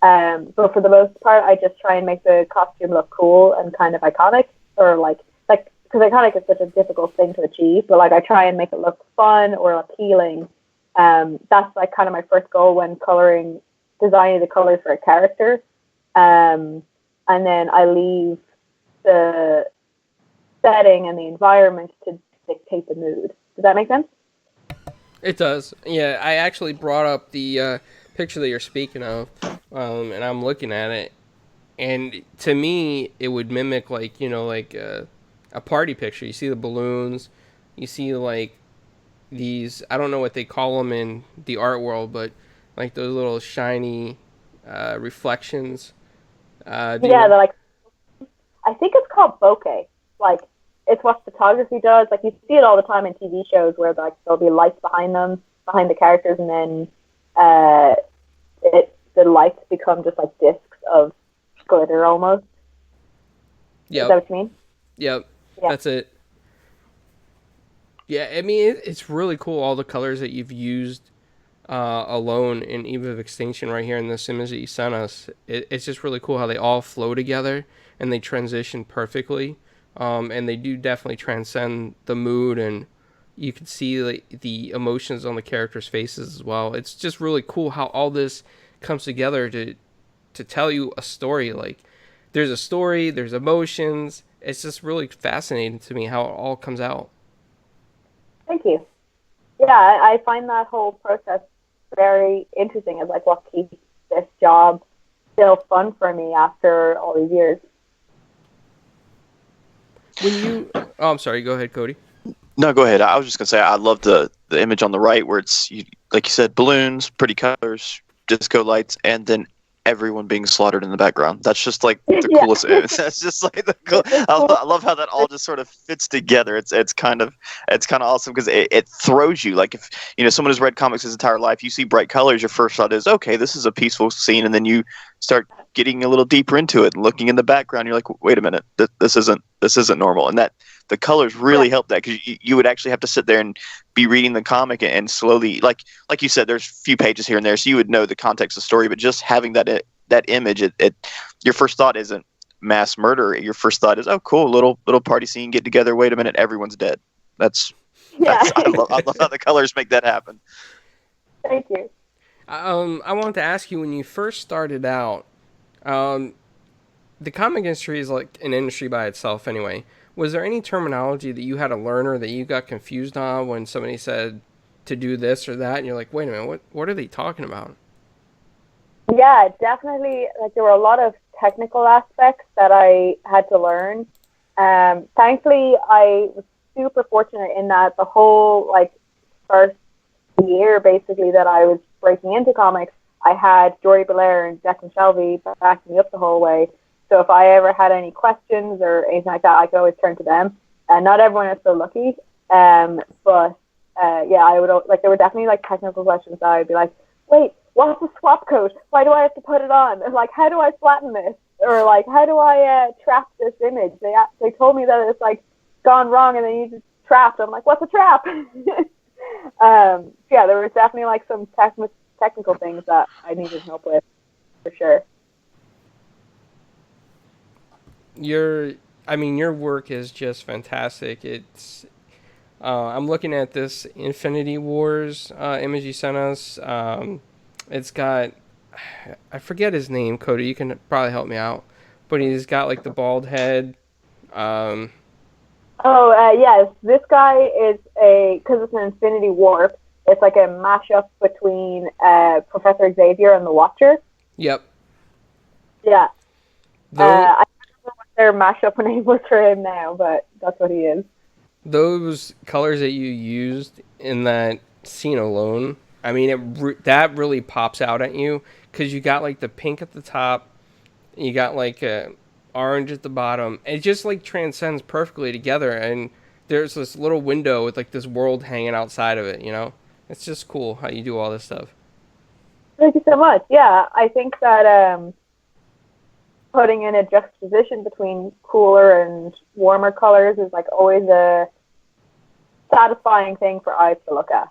but for the most part, I just try and make the costume look cool and kind of iconic, or like because iconic is such a difficult thing to achieve, but like I try and make it look fun or appealing. That's like kind of my first goal when designing the colors for a character, and then I leave the setting and the environment to dictate the mood. Does that make sense? It does. Yeah, I actually brought up the picture that you're speaking of, and I'm looking at it, and to me, it would mimic like a party picture. You see the balloons, you see like these. I don't know what they call them in the art world, but like those little shiny reflections. Yeah, they're like, I think it's called bokeh. Like, it's what photography does. Like, you see it all the time in TV shows where like there'll be lights behind the characters, and then the lights become just like discs of glitter almost. Yep. Is that what you mean? Yep. Yeah. That's it. Yeah, I mean, it's really cool, all the colors that you've used alone in Eve of Extinction right here in this image that you sent us. It's just really cool how they all flow together and they transition perfectly. And they do definitely transcend the mood, and you can see the emotions on the characters' faces as well. It's just really cool how all this comes together to tell you a story. Like, there's a story, there's emotions. It's just really fascinating to me how it all comes out. Thank you. Yeah, I find that whole process very interesting. It's like what keeps this job still fun for me after all these years. I'm sorry, go ahead, Cody. No, go ahead. I was just gonna say I love the image on the right where it's like you said, balloons, pretty colors, disco lights, and then everyone being slaughtered in the background. That's just like the coolest image. That's just like the cool. I love how that all just sort of fits together. It's kind of awesome because it throws you. Like if someone has read comics his entire life, you see bright colors, your first thought is, okay, this is a peaceful scene, and then you start getting a little deeper into it and looking in the background. You're like, wait a minute, this isn't normal, and that the colors really help that because you would actually have to sit there and be reading the comic and slowly, like you said, there's a few pages here and there, so you would know the context of the story, but just having that image, your first thought isn't mass murder. Your first thought is, oh, cool, little party scene, get together. Wait a minute, everyone's dead. That's I love how the colors make that happen. Thank you. I wanted to ask you, when you first started out, the comic industry is like an industry by itself anyway. Was there any terminology that you had to learn or that you got confused on when somebody said to do this or that, and you're like, wait a minute, what are they talking about? Yeah, definitely. Like, there were a lot of technical aspects that I had to learn. Thankfully, I was super fortunate in that the whole first year basically that I was breaking into comics, I had Jory Belair and Declan Shelby backing me up the whole way. So if I ever had any questions or anything like that, I could always turn to them. And not everyone is so lucky. But I would there were definitely technical questions that I'd be like, wait, what's a swap coat? Why do I have to put it on? And how do I flatten this? Or how do I trap this image? They told me that it's gone wrong and then you just trapped. I'm like, what's a trap? There was definitely some technical things that I needed help with, for sure. Your work is just fantastic. It's I'm looking at this Infinity Wars image you sent us. It's got, I forget his name, Cody. You can probably help me out, but he's got the bald head. Yes, this guy is because it's an Infinity Warp. It's like a mashup between Professor Xavier and the Watcher. Yep. Yeah. I don't remember what their mashup name was for him now, but that's what he is. Those colors that you used in that scene alone, I mean, that really pops out at you because you got like the pink at the top, you got like a orange at the bottom. It just like transcends perfectly together, and there's this little window with like this world hanging outside of it. It's just cool how you do all this stuff. Thank you so much. Yeah, I think that putting in a juxtaposition between cooler and warmer colors is like always a satisfying thing for eyes to look at.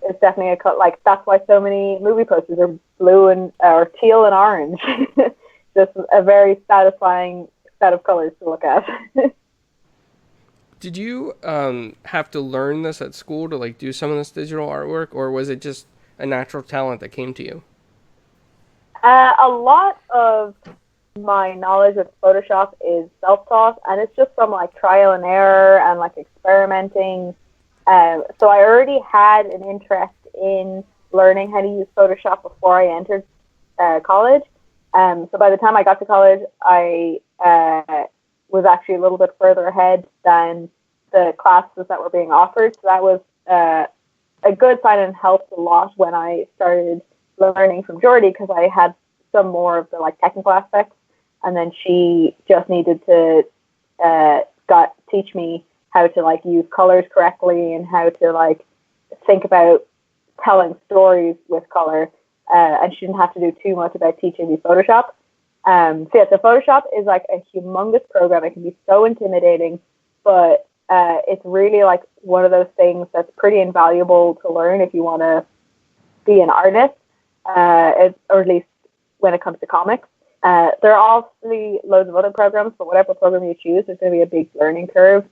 It's definitely like that's why so many movie posters are blue and or teal and orange. Just a very satisfying set of colors to look at. Did you have to learn this at school to like do some of this digital artwork, or was it just a natural talent that came to you? A lot of my knowledge of Photoshop is self-taught, and it's just from like trial and error and like experimenting. So I already had an interest in learning how to use Photoshop before I entered college. So by the time I got to college, I was actually a little bit further ahead than the classes that were being offered. So that was a good sign and helped a lot when I started learning from Jordy, because I had some more of the like technical aspects, and then she just needed to teach me how to like use colors correctly and how to like think about telling stories with color, and she didn't have to do too much about teaching me Photoshop. So Photoshop is like a humongous program. It can be so intimidating, but it's really like one of those things that's pretty invaluable to learn if you want to be an artist, or at least when it comes to comics. There are obviously loads of other programs, but whatever program you choose, there's going to be a big learning curve.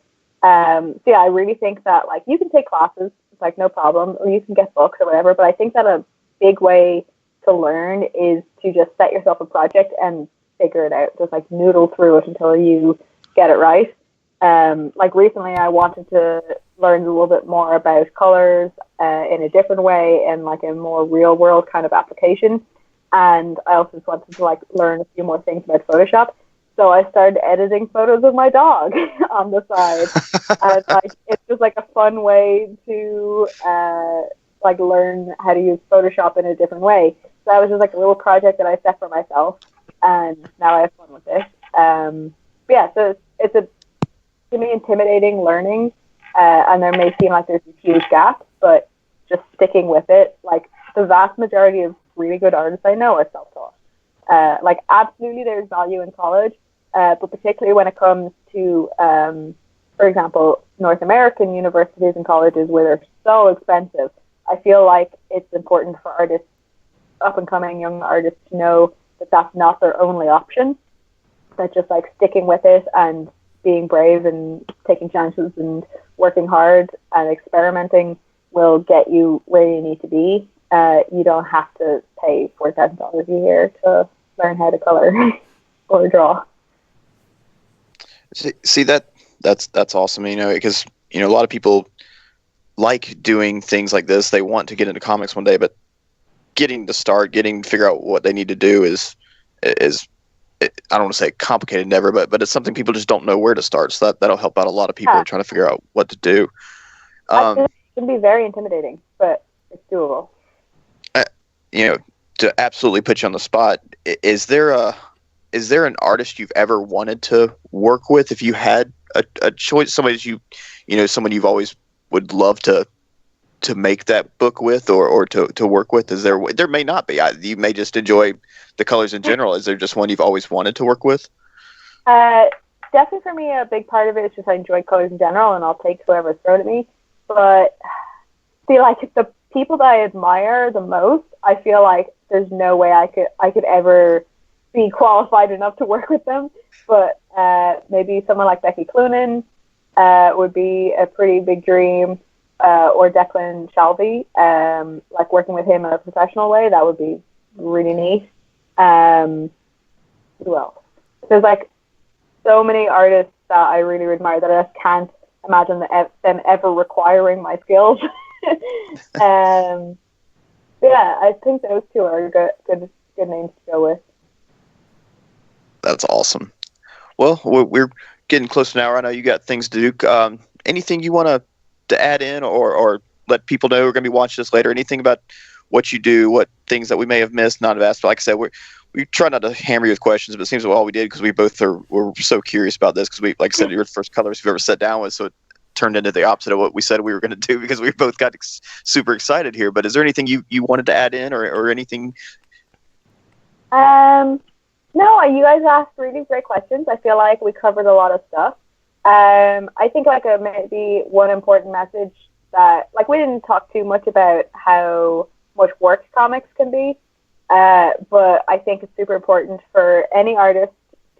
So yeah, I really think that like you can take classes, it's like no problem, or you can get books or whatever, but I think that a big way to learn is to just set yourself a project and figure it out. Just like noodle through it until you get it right. Like recently I wanted to learn a little bit more about colors in a different way and like a more real world kind of application. And I also just wanted to like learn a few more things about Photoshop. So I started editing photos of my dog on the side. And it's just like a fun way to like learn how to use Photoshop in a different way. So that was just like a little project that I set for myself, and now I have fun with it. Yeah, so it's a to me intimidating learning, and there may seem like there's a huge gap, but just sticking with it. Like the vast majority of really good artists I know are self-taught. Like absolutely, there's value in college, but particularly when it comes to, for example, North American universities and colleges where they're so expensive. I feel like it's important for artists, up and coming young artists, to know that that's not their only option. That just like sticking with it and being brave and taking chances and working hard and experimenting will get you where you need to be. You don't have to pay $4,000 a year to learn how to color or draw. See that's awesome. Because a lot of people like doing things like this. They want to get into comics one day, but getting to figure out what they need to do is I don't want to say complicated, never, but it's something people just don't know where to start. So that'll help out a lot of people trying to figure out what to do. It can be very intimidating, but it's doable. To absolutely put you on the spot, is there an artist you've ever wanted to work with? If you had a choice, someone you've always would love to make that book with or to work with? Is there may not be. You may just enjoy the colors in general. Is there just one you've always wanted to work with? Definitely for me, a big part of it is just I enjoy colors in general, and I'll take whoever's thrown at me. But see, like the people that I admire the most, I feel like there's no way I could ever be qualified enough to work with them. But maybe someone like Becky Cloonan would be a pretty big dream. Or Declan Shalvey, like working with him in a professional way, that would be really neat. Who else? There's like so many artists that I really admire that I just can't imagine them ever requiring my skills. Yeah, I think those two are good names to go with. That's awesome. Well, we're getting close to an hour. I know you got things to do. Anything you want to add in or let people know who are going to be watching this later? Anything about what you do, what things that we may have missed, not have asked? But like I said, we try not to hammer you with questions, but it seems like all we did because we both were so curious about this because we, like I said, you're the first colorist we've ever sat down with, so it turned into the opposite of what we said we were going to do because we both got super excited here. But is there anything you wanted to add in or anything? No, you guys asked really great questions. I feel like we covered a lot of stuff. I think like maybe one important message that like we didn't talk too much about how much work comics can be, but I think it's super important for any artist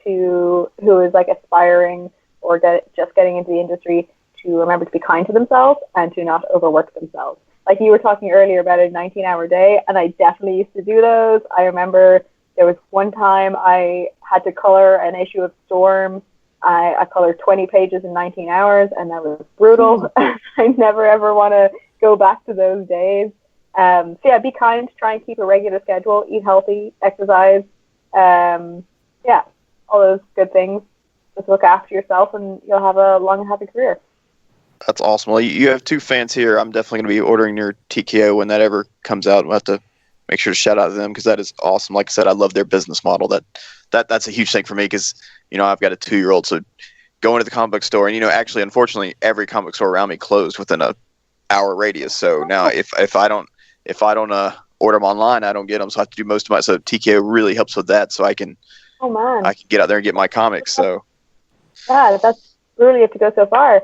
who is like aspiring or just getting into the industry to remember to be kind to themselves and to not overwork themselves. Like you were talking earlier about a 19-hour day, and I definitely used to do those. I remember there was one time I had to color an issue of Storm. I colored 20 pages in 19 hours, and that was brutal. I never ever want to go back to those days. So yeah, be kind, try and keep a regular schedule, eat healthy, exercise. Yeah, all those good things. Just look after yourself, and you'll have a long and happy career. That's awesome. Well, you have two fans here. I'm definitely going to be ordering your TKO when that ever comes out. We'll have to make sure to shout out to them because that is awesome. Like I said, I love their business model. That's a huge thing for me because, I've got a 2-year-old. So going to the comic book store and, actually, unfortunately, every comic book store around me closed within a hour radius. So now if I don't order them online, I don't get them. So I have to do most of my, so TKO really helps with that. So I can get out there and get my comics. So yeah, that's really have to go so far.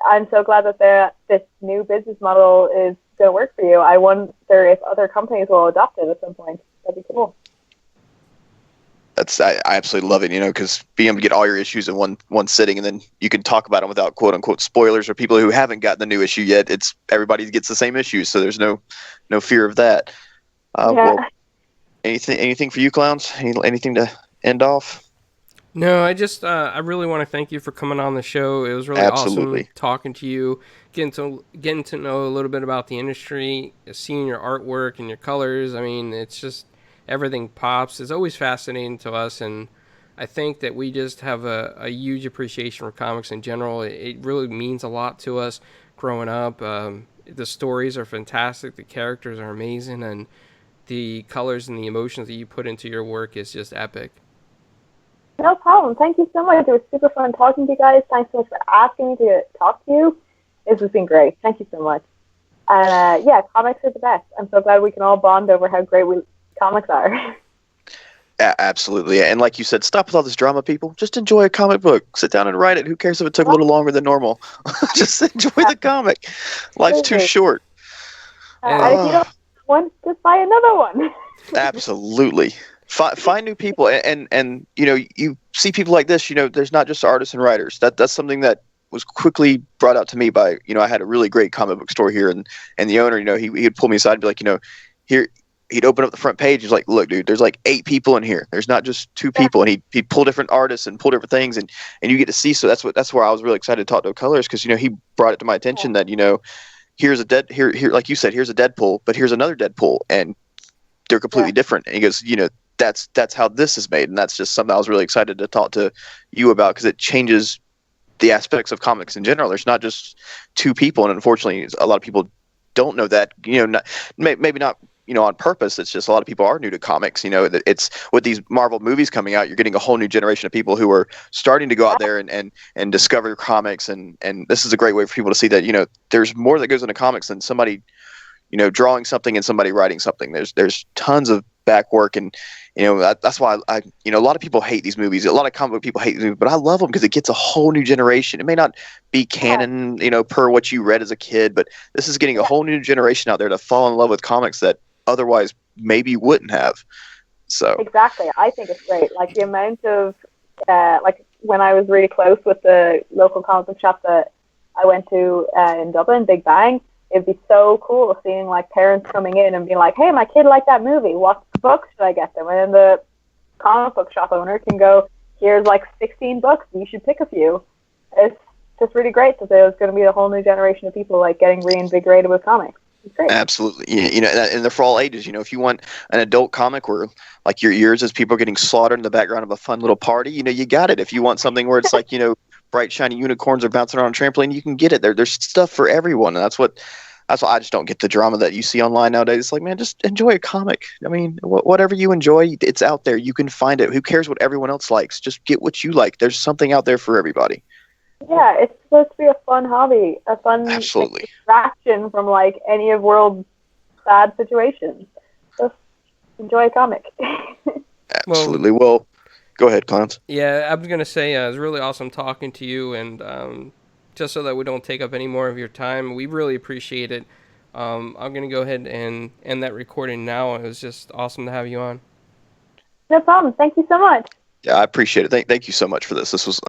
I'm so glad that this new business model is going to work for you. I wonder if other companies will adopt it at some point. That'd be cool. I absolutely love it, because being able to get all your issues in one sitting, and then you can talk about them without quote unquote spoilers or people who haven't gotten the new issue yet. It's everybody gets the same issue, so there's no fear of that. Well, anything for you clowns? Anything to end off? No, I just I really want to thank you for coming on the show. It was really Absolutely awesome talking to you, getting to know a little bit about the industry, seeing your artwork and your colors. I mean, it's just everything pops. It's always fascinating to us, and I think that we just have a huge appreciation for comics in general. It really means a lot to us growing up. The stories are fantastic, the characters are amazing, and the colors and the emotions that you put into your work is just epic. No problem. Thank you so much. It was super fun talking to you guys. Thanks so much for asking me to talk to you. This has been great. Thank you so much. And yeah, comics are the best. I'm so glad we can all bond over how great comics are. Absolutely. And like you said, stop with all this drama, people. Just enjoy a comic book. Sit down and write it. Who cares if it took a little longer than normal? Just enjoy the comic. Life's too short. And if you don't want one, just buy another one. Absolutely. Find new people, and you see people like this. There's not just artists and writers. That's something that was quickly brought out to me by I had a really great comic book store here, and the owner, he'd pull me aside and be like, here. He'd open up the front page. He's like, look, dude, there's like 8 people in here. There's not just 2 people. And he'd pull different artists and pull different things, and you get to see. So that's where I was really excited to talk to a colorist because he brought it to my attention that here's here like you said, here's a Deadpool, but here's another Deadpool, and they're completely different. And he goes, that's how this is made, and that's just something I was really excited to talk to you about because it changes the aspects of comics in general. There's not just 2 people, and unfortunately, a lot of people don't know that. Maybe not. On purpose. It's just a lot of people are new to comics. It's with these Marvel movies coming out, you're getting a whole new generation of people who are starting to go out there and discover comics. And this is a great way for people to see that, there's more that goes into comics than somebody, drawing something and somebody writing something. There's tons of back work. And, that's why a lot of people hate these movies. A lot of comic book people hate these movies, but I love them because it gets a whole new generation. It may not be canon, per what you read as a kid, but this is getting a whole new generation out there to fall in love with comics that otherwise maybe wouldn't have. So exactly, I think it's great. Like the amount of like when I was really close with the local comic book shop that I went to in Dublin, Big Bang, it'd be so cool seeing like parents coming in and being like, hey, my kid liked that movie, what books should I get them? And then the comic book shop owner can go, here's like 16 books, you should pick a few. It's just really great that there's going to be a whole new generation of people like getting reinvigorated with comics. It's great. Absolutely. And they're for all ages. If you want an adult comic where like yours is people getting slaughtered in the background of a fun little party, you got it. If you want something where it's like, bright shiny unicorns are bouncing around a trampoline, you can get it. There's stuff for everyone. And that's why I just don't get the drama that you see online nowadays. It's like, man, just enjoy a comic. I mean, whatever you enjoy, it's out there. You can find it. Who cares what everyone else likes? Just get what you like. There's something out there for everybody. Yeah, it's supposed to be a fun hobby, a fun Absolutely. distraction from like any of world's sad situations. Just enjoy a comic. Absolutely. Well, go ahead, Clowns. Yeah, I was gonna say it was really awesome talking to you, and just so that we don't take up any more of your time, we really appreciate it. I'm gonna go ahead and end that recording now. It was just awesome to have you on. No problem. Thank you so much. Yeah, I appreciate it. Thank you so much for this. This was